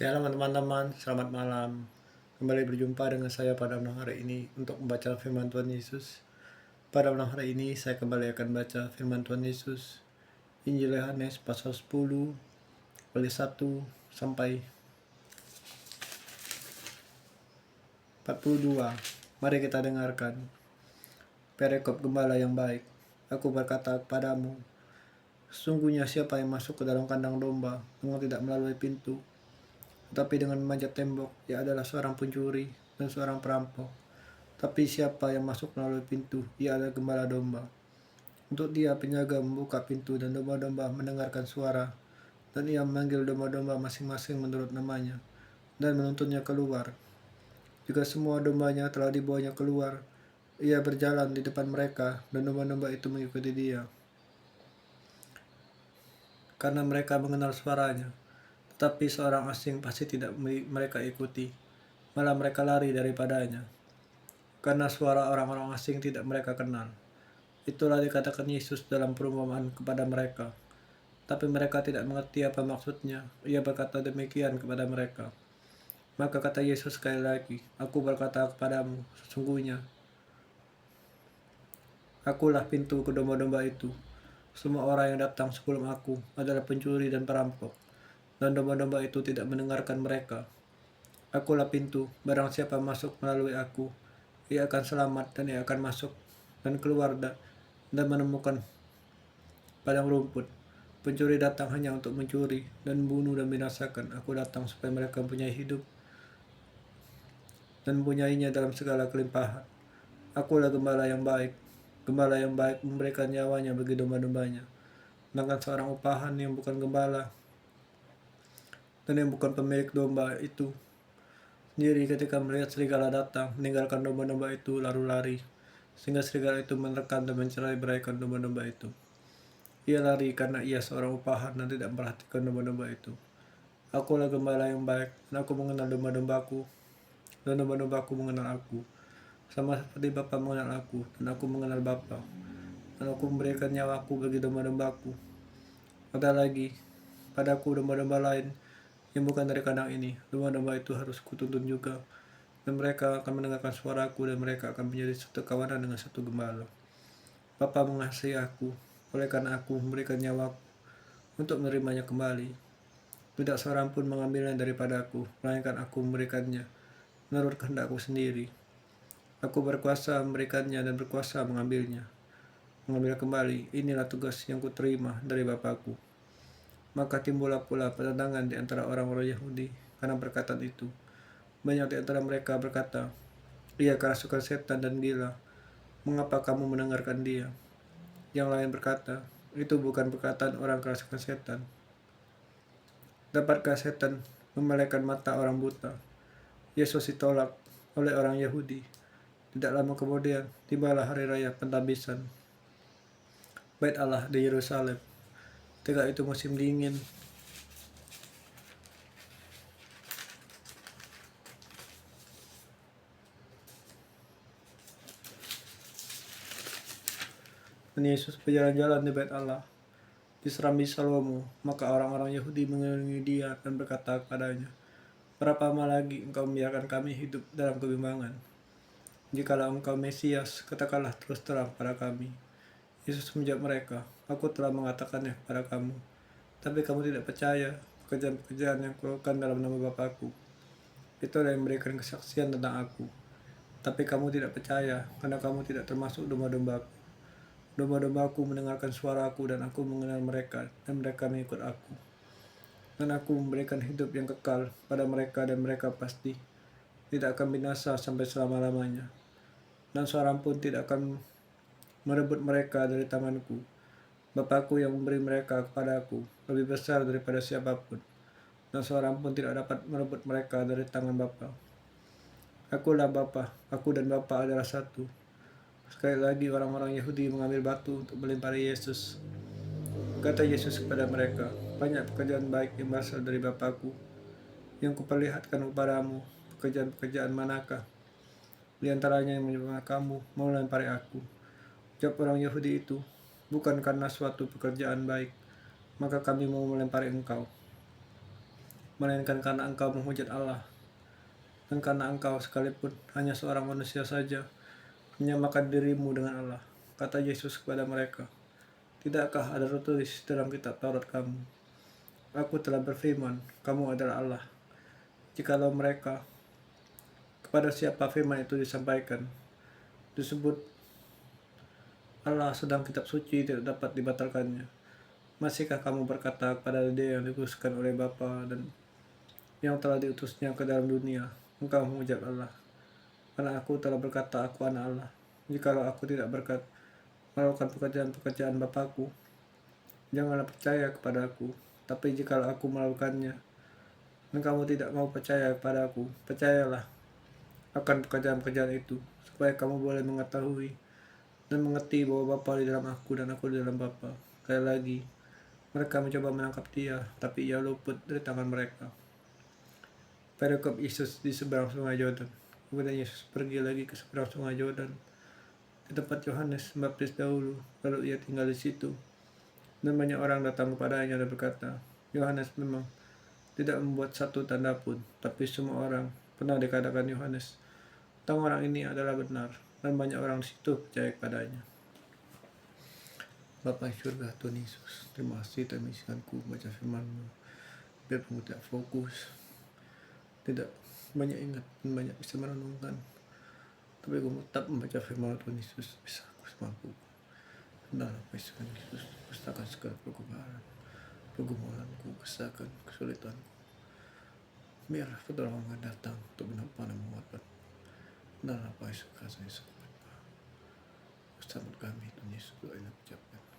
Shalom teman-teman, selamat malam. Kembali berjumpa dengan saya pada malam hari ini untuk membaca firman Tuhan Yesus. Pada malam hari ini saya kembali akan baca firman Tuhan Yesus, Injil Yohanes pasal 10 ayat 1 sampai 42. Mari kita dengarkan. Perikop Gembala yang baik. Aku berkata kepadamu, sesungguhnya siapa yang masuk ke dalam kandang domba dengan tidak melalui pintu, tetapi dengan memanjat tembok, ia adalah seorang pencuri dan seorang perampok. Tapi siapa yang masuk melalui pintu, ia adalah gembala domba. Untuk dia penjaga membuka pintu dan domba-domba mendengarkan suara, dan ia memanggil domba-domba masing-masing menurut namanya, dan menuntunnya keluar. Jika semua dombanya telah dibawanya keluar, ia berjalan di depan mereka, dan domba-domba itu mengikuti dia, karena mereka mengenal suaranya. Tetapi seorang asing pasti tidak mereka ikuti, malah mereka lari daripadanya, karena suara orang-orang asing tidak mereka kenal. Itulah dikatakan Yesus dalam perumpamaan kepada mereka. Tapi mereka tidak mengerti apa maksudnya. Ia berkata demikian kepada mereka. Maka kata Yesus sekali lagi, aku berkata kepadamu, sesungguhnya akulah pintu ke domba-domba itu. Semua orang yang datang sebelum aku adalah pencuri dan perampok, dan domba-domba itu tidak mendengarkan mereka. Akulah pintu, barang siapa masuk melalui aku, ia akan selamat dan ia akan masuk dan keluar dan menemukan padang rumput. Pencuri datang hanya untuk mencuri dan membunuh dan binasakan. Aku datang supaya mereka mempunyai hidup dan mempunyainya dalam segala kelimpahan. Akulah gembala yang baik. Gembala yang baik memberikan nyawanya bagi domba-dombanya. Sedangkan seorang upahan yang bukan gembala dan yang bukan pemilik domba itu sendiri ketika melihat serigala datang, meninggalkan domba-domba itu lalu lari, sehingga serigala itu menerkam dan mencerai beraikan domba-domba itu. Ia lari karena ia seorang upahan dan tidak memperhatikan domba-domba itu. Akulah gembala yang baik, dan aku mengenal domba-dombaku, dan domba-dombaku mengenal aku. Sama seperti Bapa mengenal aku, dan aku mengenal Bapa, dan aku memberikan nyawaku bagi domba-dombaku. Ada lagi padaku domba-domba lain yang bukan dari kandang ini. Domba-domba itu harus kutuntun juga, dan mereka akan mendengarkan suaraku, dan mereka akan menjadi satu kawanan dengan satu gembala. Bapa mengasihi aku, oleh karena aku memberikan nyawaku untuk menerimanya kembali. Tidak seorang pun mengambilnya daripadaku, melainkan aku memberikannya menurut kehendakku sendiri. Aku berkuasa memberikannya dan berkuasa mengambil kembali. Inilah tugas yang kuterima dari Bapakku. Maka timbullah pula pertentangan di antara orang-orang Yahudi karena perkataan itu. Banyak di antara mereka berkata, ia kerasukan setan dan gila. Mengapa kamu mendengarkan dia? Yang lain berkata, itu bukan perkataan orang kerasukan setan. Dapatkah setan memelekkan mata orang buta? Yesus ditolak oleh orang Yahudi. Tidak lama kemudian tibalah hari raya pentabisan Bait Allah di Yerusalem. Ketika itu musim dingin. Dan Yesus berjalan-jalan di Bait Allah di serambi Salomo. Maka orang-orang Yahudi mengelilingi dia dan berkata kepadanya, berapa lama lagi engkau membiarkan kami hidup dalam kebimbangan? Jikalau engkau Mesias, katakanlah terus terang pada kami. Yesus menjawab mereka, aku telah mengatakannya kepada kamu, tapi kamu tidak percaya pekerjaan-pekerjaan yang kulakukan dalam nama Bapakku. Itulah yang memberikan kesaksian tentang aku. Tapi kamu tidak percaya, karena kamu tidak termasuk domba-dombaku. Domba-dombaku mendengarkan suaraku, dan aku mengenal mereka, dan mereka mengikut aku. Dan aku memberikan hidup yang kekal pada mereka, dan mereka pasti tidak akan binasa sampai selama-lamanya. Dan seorang pun tidak akan merebut mereka dari tanganku. Bapakku yang memberi mereka kepadaku lebih besar daripada siapapun, dan seorang pun tidak dapat merebut mereka dari tangan Bapa. Akulah Bapa, aku dan Bapa adalah satu. Sekali lagi orang-orang Yahudi mengambil batu untuk melempari Yesus. Kata Yesus kepada mereka, banyak pekerjaan baik yang berasal dari Bapakku, yang kuperlihatkan kepadamu. Pekerjaan-pekerjaan manakah di antaranya yang menyebabkan kamu mau melempari aku? Jawab orang Yahudi itu, bukan karena suatu pekerjaan baik, maka kami mau melempari engkau. melainkan karena engkau menghujat Allah, dan karena engkau sekalipun hanya seorang manusia saja menyamakan dirimu dengan Allah. Kata Yesus kepada mereka, "Tidakkah ada tertulis dalam kitab Taurat kamu, Aku telah berfirman, kamu adalah Allah." Jikalau mereka kepada siapa firman itu disampaikan disebut Allah, sedang kitab suci tidak dapat dibatalkannya, masihkah kamu berkata kepada dia yang dikuduskan oleh Bapa dan yang telah diutusnya ke dalam dunia, engkau mengucap Allah? Karena aku telah berkata aku anak Allah. Jikalau aku tidak melakukan pekerjaan-pekerjaan Bapakku, janganlah percaya kepada aku. Tapi jikalau aku melakukannya, dan kamu tidak mau percaya kepada aku, percayalah akan pekerjaan-pekerjaan itu, supaya kamu boleh mengetahui dan mengerti bahwa Bapa di dalam aku dan aku di dalam Bapa. Sekali lagi, mereka mencoba menangkap dia, tapi ia luput dari tangan mereka. Perikop Yesus di seberang sungai Yordan. Kemudian Yesus pergi lagi ke seberang sungai Yordan, di tempat Yohanes Membaptis dahulu, lalu ia tinggal di situ. Dan banyak orang datang kepadanya dan berkata, Yohanes memang tidak membuat satu tanda pun, tapi semua orang pernah dikatakan Yohanes, tentang orang ini adalah benar, dan banyak orang di situ percaya kepadanya. Bapa di surga, Tuhan Yesus, terima kasih telah mengizinkanku baca firman-Mu. Biar aku tidak fokus, tidak banyak ingat dan banyak bisa merenungkan, tapi aku tetap membaca firman Tuhan Yesus bisa aku semampu. Dan apa Tuhan Yesus, pustakan segala pergumulanku, kesakan, kesulitanku. Biarlah pertolongan datang untuk menopang dan menguatkan. Dan apa Yesus kasih selamat kami Tuhan Yesus, doa yang ucapkan.